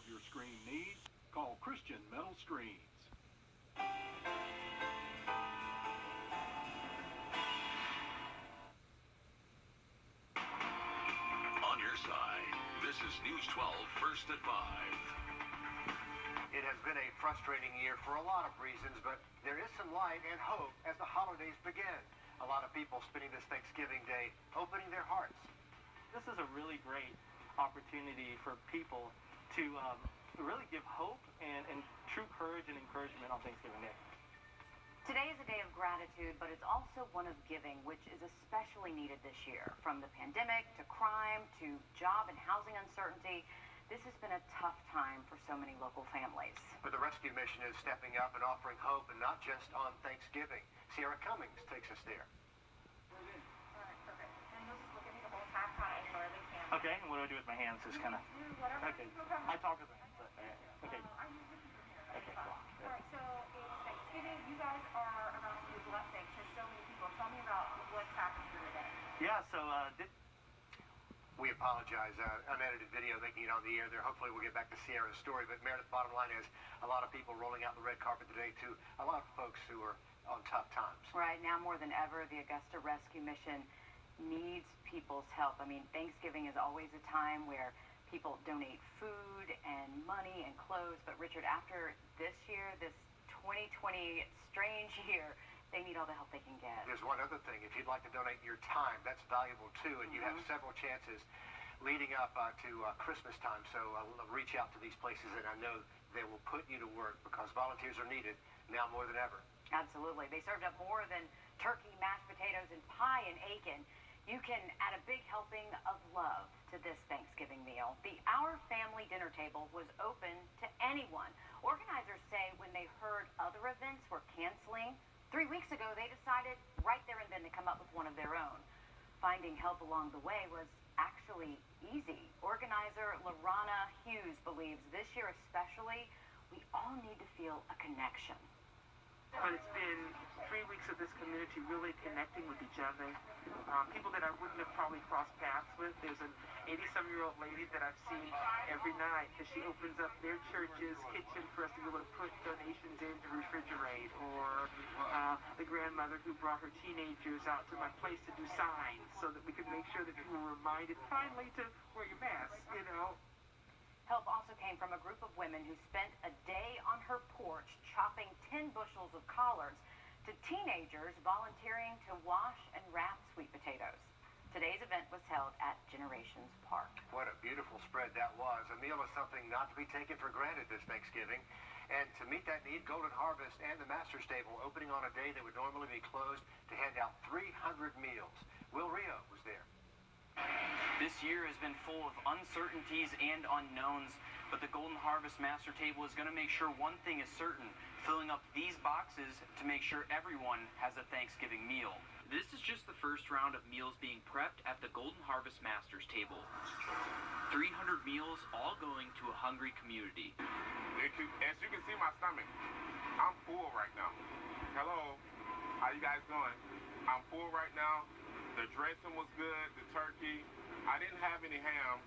your screen needs, call Christian Metal Screens. On your side, this is News 12 First at 5. It has been a frustrating year for a lot of reasons, but there is some light and hope as the holidays begin. A lot of people spending this Thanksgiving Day opening their hearts. This is a really great opportunity for people to really give hope and true courage and encouragement on Thanksgiving Day. Today is a day of gratitude, but it's also one of giving, which is especially needed this year. From the pandemic to crime to job and housing uncertainty, this has been a tough time for so many local families. But the rescue mission is stepping up and offering hope, and not just on Thanksgiving. Sierra Cummings takes us there. All right, perfect. And you'll just look at me the whole time, kind of ignore the camera. Okay, and what do I do with my hands? Just kind of. Whatever. Okay, I talk with my hands. Okay. I'm looking for here. Okay, cool. All right, so it's Thanksgiving. You guys are about to do a blessing to so many people. Tell me about what's happening here today. Yeah, so We apologize. Unedited video making it on the air there. Hopefully we'll get back to Sierra's story. But Meredith, bottom line is a lot of people rolling out the red carpet today to a lot of folks who are on tough times. Right now, more than ever, the Augusta Rescue Mission needs people's help. I mean, Thanksgiving is always a time where people donate food and money and clothes. But Richard, after this year, this 2020 strange year, they need all the help they can get. There's one other thing. If you'd like to donate your time, that's valuable too, and you have several chances leading up to Christmas time. So reach out to these places, and I know they will put you to work because volunteers are needed now more than ever. Absolutely. They served up more than turkey, mashed potatoes, and pie in Aiken. You can add a big helping of love to this Thanksgiving meal. The Our Family Dinner Table was open to anyone. Organizers say when they heard other events were canceling, 3 weeks ago, they decided right there and then to come up with one of their own. Finding help along the way was actually easy. Organizer Lorana Hughes believes this year especially, we all need to feel a connection. But it's been 3 weeks of this community really connecting with each other. People that I wouldn't have probably crossed paths with. There's an 87-year-old lady that I've seen every night that she opens up their church's kitchen for us to be able to put donations in to refrigerate. Or the grandmother who brought her teenagers out to my place to do signs so that we could make sure that people were reminded finally to wear your mask, you know. Help also came from a group of women who spent a day on her porch chopping 10 bushels of collards to teenagers volunteering to wash and wrap sweet potatoes. Today's event was held at Generations Park. What a beautiful spread that was. A meal is something not to be taken for granted this Thanksgiving. And to meet that need, Golden Harvest and the Master's Table opening on a day that would normally be closed to hand out 300 meals. Will Rio was there. This year has been full of uncertainties and unknowns, but the Golden Harvest Master Table is going to make sure one thing is certain, filling up these boxes to make sure everyone has a Thanksgiving meal. This is just the first round of meals being prepped at the Golden Harvest Masters Table. 300 meals all going to a hungry community. As you can see my stomach, I'm full right now. Hello, how you guys doing? I'm full right now. The dressing was good, the turkey. I didn't have any ham,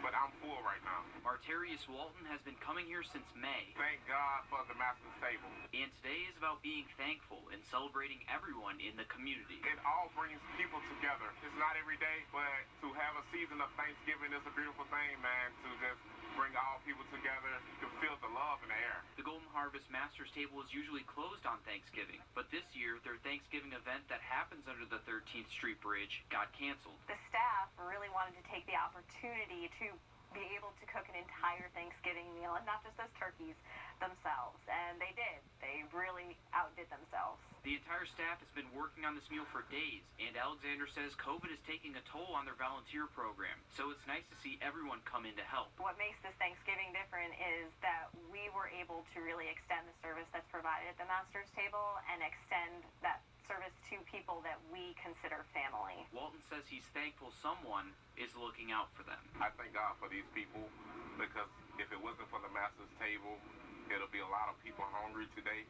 but I'm full right now. Martarius Walton has been coming here since May. Thank God for the Master's Table. And today is about being thankful and celebrating everyone in the community. It all brings people together. It's not every day, but to have a season of Thanksgiving is a beautiful thing, man. To just bring all people together, you can feel the love in the air. The Golden Harvest Masters Table is usually closed on Thanksgiving, but this year their Thanksgiving event that happens under the 13th Street Bridge got canceled. The staff really wanted to take the opportunity to be able to cook an entire Thanksgiving meal, and not just those turkeys themselves, and they did. They really outdid themselves. The entire staff has been working on this meal for days, and Alexander says COVID is taking a toll on their volunteer program, so it's nice to see everyone come in to help. What makes this Thanksgiving different is that we were able to really extend the service that's provided at the Master's Table and extend that service to people that we consider family. Walton says he's thankful someone is looking out for them. I thank God for these people, because if it wasn't for the Master's Table, it'll be a lot of people hungry today.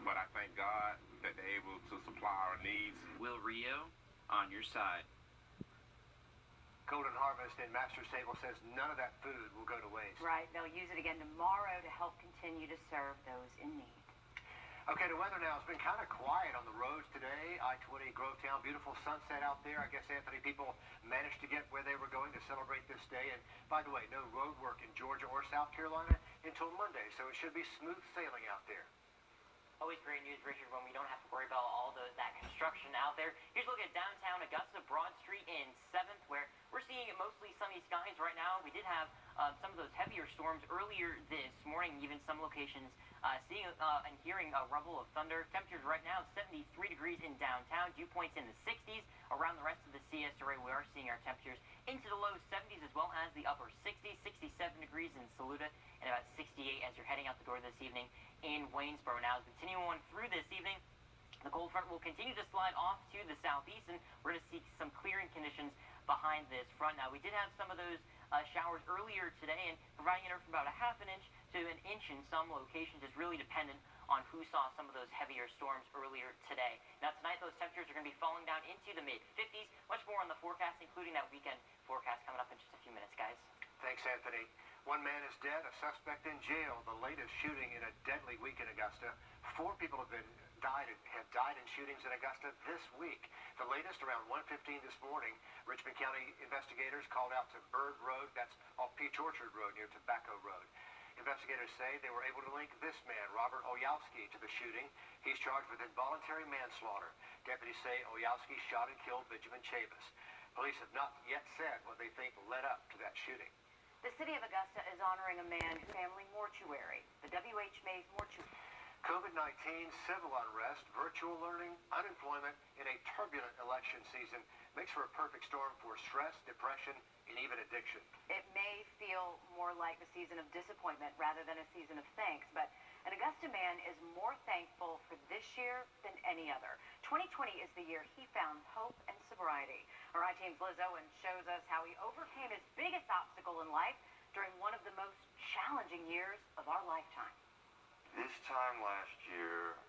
But I thank God that they're able to supply our needs. Will Rio, on your side. Golden Harvest and Master's Table says none of that food will go to waste. Right. They'll use it again tomorrow to help continue to serve those in need. Okay, the weather now has been kind of quiet on the roads today. I-20 Grovetown, beautiful sunset out there. I guess, Anthony, people managed to get where they were going to celebrate this day. And by the way, no road work in Georgia or South Carolina until Monday, so it should be smooth sailing out there. Always great news, Richard, when we don't have to worry about all that construction out there. Here's a look at downtown Augusta, Broad Street in 7th, where we're seeing mostly sunny skies right now. We did have some of those heavier storms earlier this morning, even some locations seeing and hearing a rumble of thunder. Temperatures right now 73 degrees in downtown, dew points in the 60s. Around the rest of the CS array, we are seeing our temperatures into the low 70s as well as the upper 60s, 67 degrees in Saluda, and about 68 as you're heading out the door this evening in Waynesboro. Now, as we continue on through this evening, the cold front will continue to slide off to the southeast, and we're going to see some clearing conditions behind this front. Now, we did have some of those showers earlier today, and providing anywhere from about a half an inch to an inch in some locations is really dependent on who saw some of those heavier storms earlier today. Now, tonight, those temperatures are going to be falling down into the mid-50s. Much more on the forecast, including that weekend forecast coming up in just a few minutes, guys. Thanks, Anthony. One man is dead, a suspect in jail. The latest shooting in a deadly week in Augusta. 4 people have died in shootings in Augusta this week. The latest around 1:15 this morning. Richmond County investigators called out to Bird Road, that's off Peach Orchard Road near Tobacco Road. Investigators say they were able to link this man, Robert Wjbf, to the shooting. He's charged with involuntary manslaughter. Deputies say Wjbf shot and killed Benjamin Chavis. Police have not yet said what they think led up to that shooting. The city of Augusta is honoring a man whose family mortuary, the Wjbf mortuary. COVID-19, civil unrest, virtual learning, unemployment in a turbulent election season makes for a perfect storm for stress, depression, and even addiction. It may feel more like a season of disappointment rather than a season of thanks, but an Augusta man is more thankful for this year than any other. 2020 is the year he found hope and sobriety. Our I-Team's Liz Owen shows us how he overcame his biggest obstacle in life during one of the most challenging years of our lifetime. This time last year,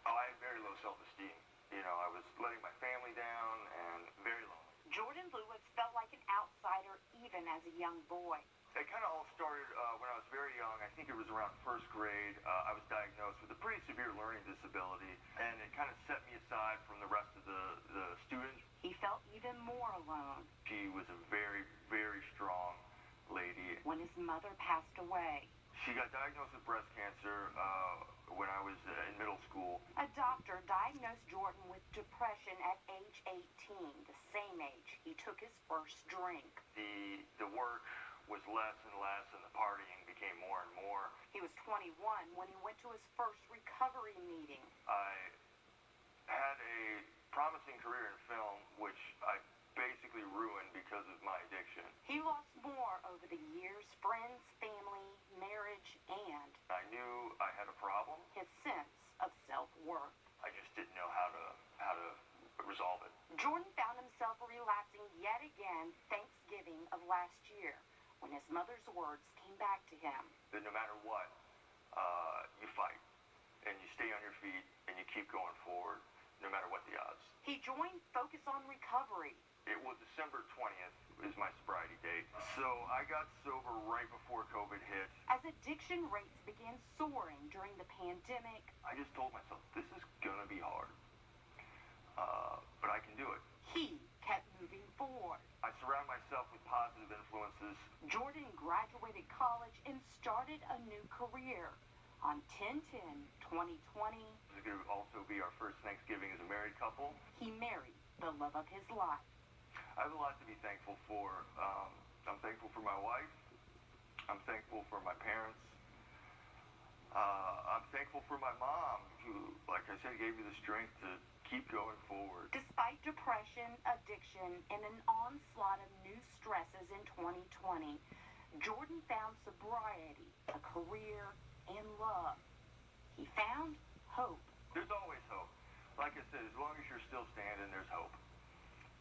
I had very low self-esteem. You know, I was letting my family down and very lonely. Jordan Lewis felt like an outsider even as a young boy. It kind of all started when I was very young. I think it was around first grade. I was diagnosed with a pretty severe learning disability, and it kind of set me aside from the rest of the students. He felt even more alone. She was a very, very strong lady. When his mother passed away. She got diagnosed with breast cancer when I was in middle school. A doctor diagnosed Jordan with depression at age 18, the same age he took his first drink. The work was less and less, and the partying became more and more. He was 21 when he went to his first recovery meeting. I had a promising career in film, which I basically ruined because of my addiction. He lost more over the years, friends, family, marriage, and I knew I had a problem. His sense of self-worth. I just didn't know how to resolve it. Jordan found himself relapsing yet again Thanksgiving of last year when his mother's words came back to him. That no matter what, you fight and you stay on your feet and you keep going forward no matter what the odds. He joined Focus on Recovery. It was December 20th is my sobriety date. So I got sober right before COVID hit. As addiction rates began soaring during the pandemic, I just told myself, this is gonna be hard. But I can do it. He kept moving forward. I surround myself with positive influences. Jordan graduated college and started a new career. On 10/10/2020, It's going to also be our first Thanksgiving as a married couple. He married the love of his life. I have a lot to be thankful for. I'm thankful for my wife. I'm thankful for my parents. I'm thankful for my mom, who, like I said, gave me the strength to keep going forward. Despite depression, addiction, and an onslaught of new stresses in 2020, Jordan found sobriety, a career, and love. He found hope. There's always hope. Like I said, as long as you're still standing, there's hope.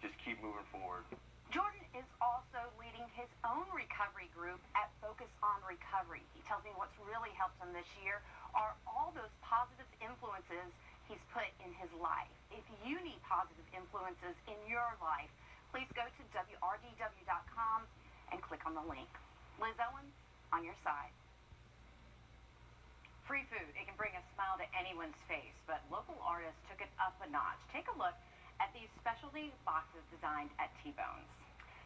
Just keep moving forward. Jordan is also leading his own recovery group at Focus on Recovery. He tells me what's really helped him this year are all those positive influences he's put in his life. If you need positive influences in your life, please go to WRDW.com and click on the link. Liz Owens, on your side. Free food, it can bring a smile to anyone's face, but local artists took it up a notch. Take a look at these specialty boxes designed at T-Bones.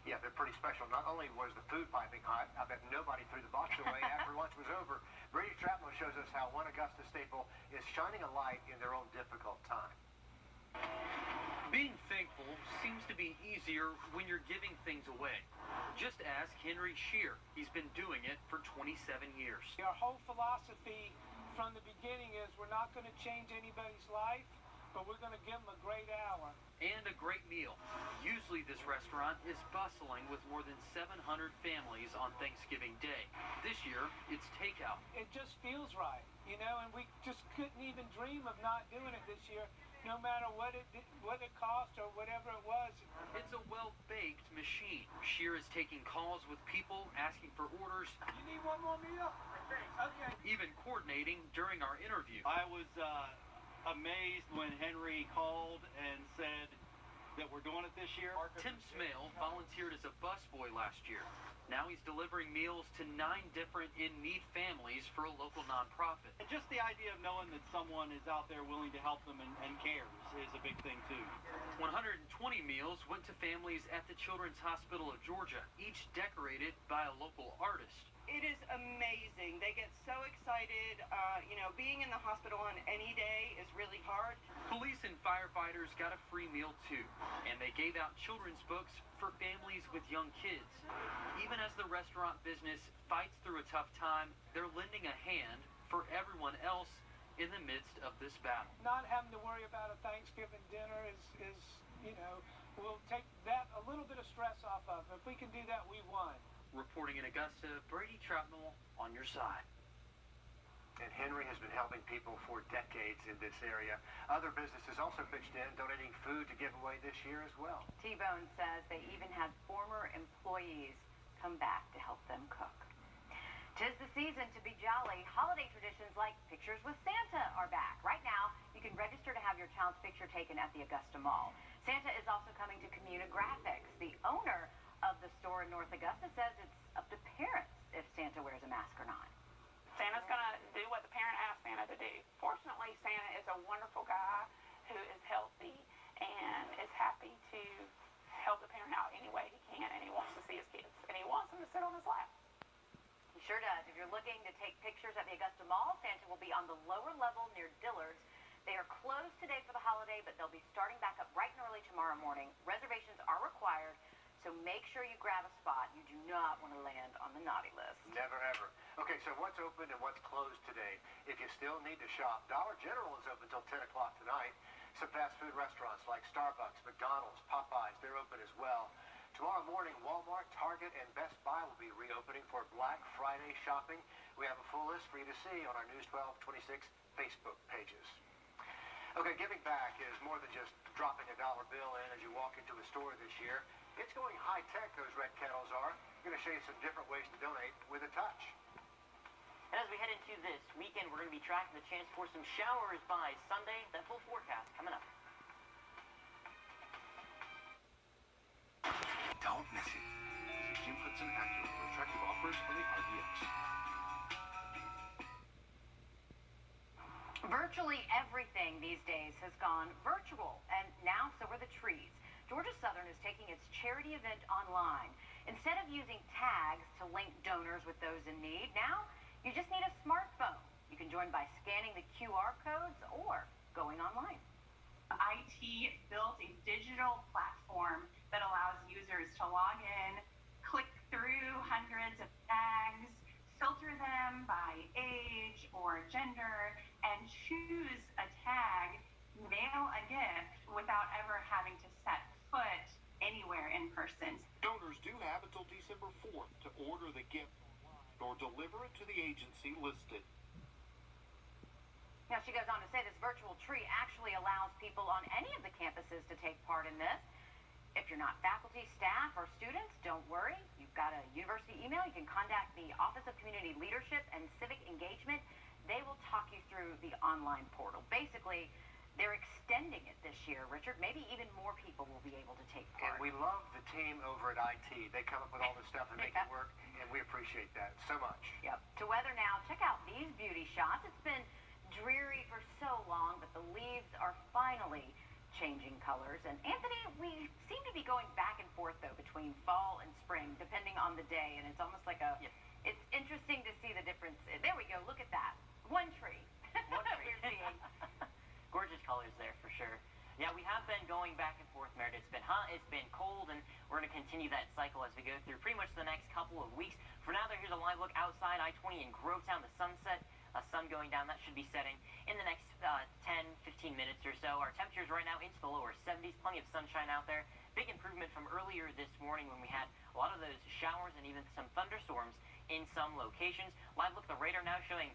Yeah, they're pretty special. Not only was the food piping hot, I bet nobody threw the box away after lunch was over. Brady Trapmo shows us how one Augusta staple is shining a light in their own difficult time. Being thankful seems to be easier when you're giving things away. Just ask Henry Shear. He's been doing it for 27 years. Our whole philosophy from the beginning is we're not going to change anybody's life, but we're going to give them a great hour. And a great meal. Usually this restaurant is bustling with more than 700 families on Thanksgiving Day. This year, it's takeout. It just feels right, you know, and we just couldn't even dream of not doing it this year, no matter what it cost or whatever it was. It's a well-baked machine. Shear is taking calls with people asking for orders. You need one more meal? Okay. Even coordinating during our interview. I was amazed when Henry called and said that we're doing it this year. Tim Smale volunteered as a busboy last year. Now he's delivering meals to 9 different in-need families for a local nonprofit. And just the idea of knowing that someone is out there willing to help them and cares is a big thing too. 120 meals went to families at the Children's Hospital of Georgia, each decorated by a local artist. It is amazing. They get so excited. Being in the hospital on any day is really hard. Police and firefighters got a free meal too, and they gave out children's books for families with young kids. Even as the restaurant business fights through a tough time, they're lending a hand for everyone else in the midst of this battle. Not having to worry about a Thanksgiving dinner is we'll take that a little bit of stress off of. If we can do that, we won. Reporting in Augusta, Brady Trapmo on your side. And Henry has been helping people for decades in this area. Other businesses also pitched in, donating food to give away this year as well. T-Bone says they even had former employees come back to help them cook. 'Tis the season to be jolly. Holiday traditions like pictures with Santa are back. Right now, you can register to have your child's picture taken at the Augusta Mall. Santa is also coming to Communigraphics. The owner of the store in North Augusta says it's up to parents if Santa wears a mask or not. Santa's going to do what the parent asked Santa to do. Fortunately, Santa is a wonderful guy who is healthy and is happy to help the parent out any way he can, and he wants to see his kids, and he wants them to sit on his lap. He sure does. If you're looking to take pictures at the Augusta Mall, Santa will be on the lower level near Dillard's. They are closed today for the holiday, but they'll be starting back up bright and early tomorrow morning. Reservations are required, so make sure you grab a spot. You do not want to land on the naughty list. Never ever. Okay, so what's open and what's closed today? If you still need to shop, Dollar General is open until 10 o'clock tonight. Some fast food restaurants like Starbucks, McDonald's, Popeyes, they're open as well. Tomorrow morning, Walmart, Target, and Best Buy will be reopening for Black Friday shopping. We have a full list for you to see on our News 1226 Facebook pages. Okay, giving back is more than just dropping a dollar bill in as you walk into a store this year. It's going high-tech, those red kettles are. I'm going to show you some different ways to donate with a touch. And as we head into this weekend, we're going to be tracking the chance for some showers by Sunday. That full forecast coming up. Don't miss it. This is Jim Hudson Acura for attractive offers on the RDX. Virtually everything these days has gone virtual, and now so are the trees. Georgia Southern is taking its charity event online. Instead of using tags to link donors with those in need, now you just need a smartphone. You can join by scanning the QR codes or going online. IT built a digital platform that allows users to log in, click through hundreds of tags, filter them by age or gender, and choose a tag, mail a gift without ever having to set foot anywhere in person. Donors do have until December 4th to order the gift or deliver it to the agency listed. Now, she goes on to say this virtual tree actually allows people on any of the campuses to take part in this. If you're not faculty, staff, or students, don't worry. You've got a university email. You can contact the Office of Community Leadership and Civic Engagement. They will talk you through the online portal. Basically, they're extending it this year, Richard. Maybe even more people will be able to take part. And we love the team over at IT. They come up with all this stuff and make it work, and we appreciate that so much. Yep. To weather now, check out these beauty shots. It's been dreary for so long, but the leaves are finally changing colors. And Anthony, we seem to be going back and forth, though, between fall and spring, depending on the day. And it's almost like it's interesting to see the difference. There we go. Look at that. One tree. One tree. We're seeing. Gorgeous colors there for sure. Yeah, we have been going back and forth, Meredith. It's been hot, it's been cold, and we're going to continue that cycle as we go through pretty much the next couple of weeks. For now, here's a live look outside I-20 in Grovetown, the sunset. Sun going down, that should be setting in the next 10-15 minutes or so. Our temperatures right now into the lower 70s, plenty of sunshine out there. Big improvement from earlier this morning when we had a lot of those showers and even some thunderstorms in some locations. Live look at the radar now showing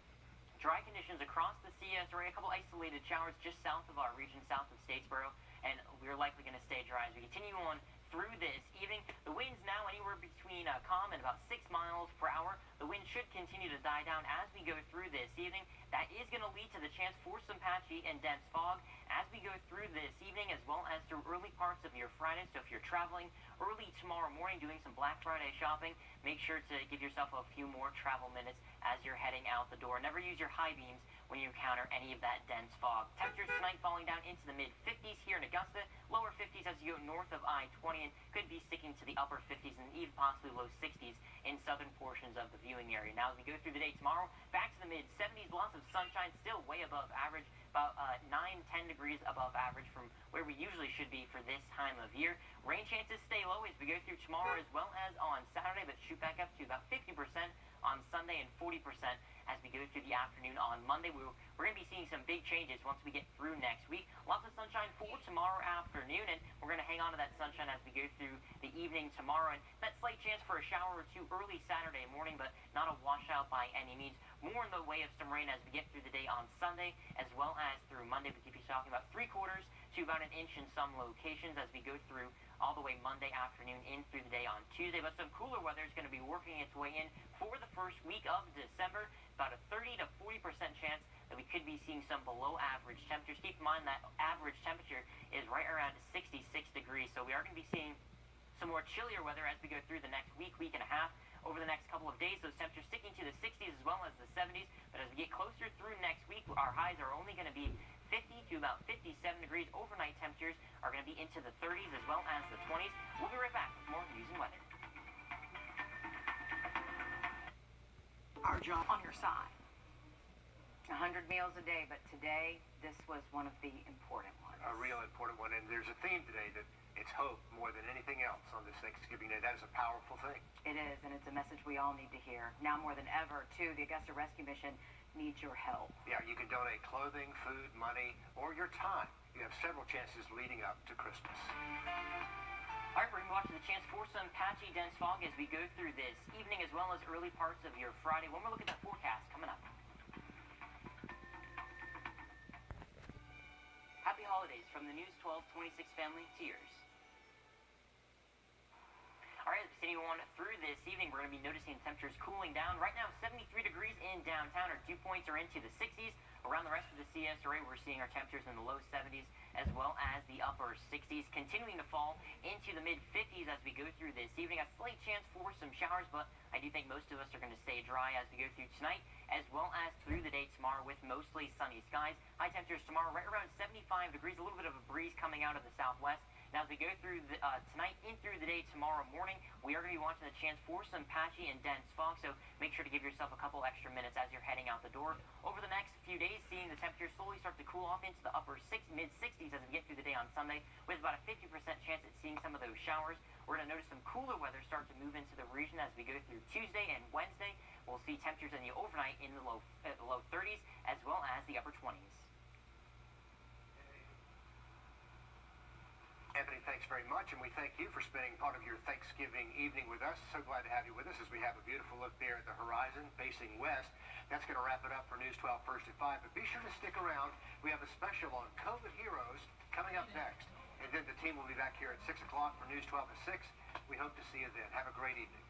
dry conditions across the CS area, a couple isolated showers just south of our region, south of Statesboro, and we're likely going to stay dry as we continue on through this evening. The wind's now anywhere between calm and about 6 miles per hour. The wind should continue to die down as we go through this evening. That is going to lead to the chance for some patchy and dense fog as we go through this evening, as well as through early parts of your Friday. So if you're traveling early tomorrow morning doing some Black Friday shopping, make sure to give yourself a few more travel minutes as you're heading out the door. Never use your high beams when you encounter any of that dense fog. Temperatures tonight falling down into the mid-50s here in Augusta, lower 50s as you go north of I-20, and could be sticking to the upper 50s and even possibly low 60s in southern portions of the viewing area. Now as we go through the day tomorrow, back to the mid-70s, lots of sunshine, still way above average, about 9-10 degrees above average from where we usually should be for this time of year. Rain chances stay low as we go through tomorrow as well as on Saturday, but shoot back up to about 50% on Sunday and 40% as we go through the afternoon on Monday. We're going to be seeing some big changes once we get through next week. Lots of sunshine for tomorrow afternoon, and we're going to hang on to that sunshine as we go through the evening tomorrow. And that slight chance for a shower or two early Saturday morning, but not a washout by any means. More in the way of some rain as we get through the day on Sunday, as well as through Monday. We could be talking about 3/4 to about 1 inch in some locations as we go through all the way Monday afternoon in through the day on Tuesday. But some cooler weather is going to be working its way in for the first week of December. About a 30 to 40% chance that we could be seeing some below average temperatures. Keep in mind that average temperature is right around 66 degrees. So we are going to be seeing some more chillier weather as we go through the next week and a half. Over the next couple of days, those temperatures sticking to the 60s as well as the 70s. But as we get closer through next week, our highs are only going to be 50 to about 57 degrees. Overnight temperatures are going to be into the 30s as well as the 20s. We'll be right back with more news and weather. Our job on your side. 100 meals a day, but today, this was one of the important ones. A real important one, and there's a theme today that it's hope more than anything else on this Thanksgiving Day. That is a powerful thing. It is, and it's a message we all need to hear. Now more than ever, too, the Augusta Rescue Mission needs your help. Yeah, you can donate clothing, food, money, or your time. You have several chances leading up to Christmas. All right, we're going to watch the chance for some patchy, dense fog as we go through this evening as well as early parts of your Friday. When we're looking at that forecast coming up. Happy holidays from the News 1226 family to yours. All right, continuing on through this evening, we're going to be noticing temperatures cooling down. Right now, 73 degrees in downtown. Our dew points are into the 60s. Around the rest of the CS area, we're seeing our temperatures in the low 70s as well as the upper 60s, continuing to fall into the mid-50s as we go through this evening. A slight chance for some showers, but I do think most of us are going to stay dry as we go through tonight as well as through the day tomorrow with mostly sunny skies. High temperatures tomorrow right around 75 degrees, a little bit of a breeze coming out of the southwest. Now, as we go through tonight in through the day tomorrow morning, we are going to be watching the chance for some patchy and dense fog, so make sure to give yourself a couple extra minutes as you're heading out the door. Over the next few days, seeing the temperatures slowly start to cool off into the upper mid-60s as we get through the day on Sunday, with about a 50% chance at seeing some of those showers. We're going to notice some cooler weather start to move into the region as we go through Tuesday and Wednesday. We'll see temperatures in the overnight in the low 30s as well as the upper 20s. Anthony, thanks very much, and we thank you for spending part of your Thanksgiving evening with us. So glad to have you with us as we have a beautiful look there at the horizon facing west. That's going to wrap it up for News 12 First at 5, but be sure to stick around. We have a special on COVID heroes coming up next, and then the team will be back here at 6 o'clock for News 12 at 6. We hope to see you then. Have a great evening.